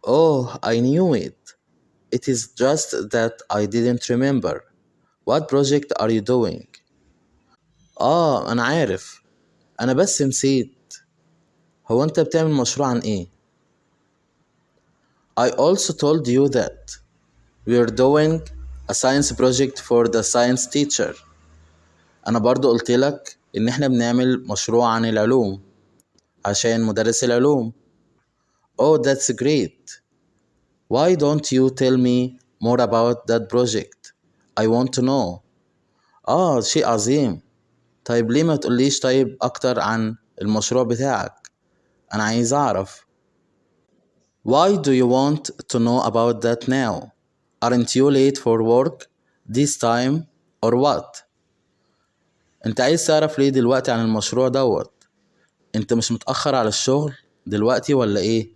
Oh, I knew it. It is just that I didn't remember. What project are you doing? أنا عارف. أنا بس نسيت. هو أنت بتعمل مشروع عن إيه؟ I also told you that we're doing a science project for the science teacher. أنا برضو قلت لك إن إحنا بنعمل مشروع عن العلوم عشان مدرس العلوم. Oh, that's great. Why don't you tell me more about that project? I want to know. شيء عظيم. طيب ليه ما تقوليش طيب أكتر عن المشروع بتاعك؟ أنا عايز أعرف. Why do you want to know about that now? Aren't you late for work this time or what? أنت عايز تعرف ليه دلوقتي عن المشروع دوت؟ أنت مش متأخر على الشغل دلوقتي ولا إيه؟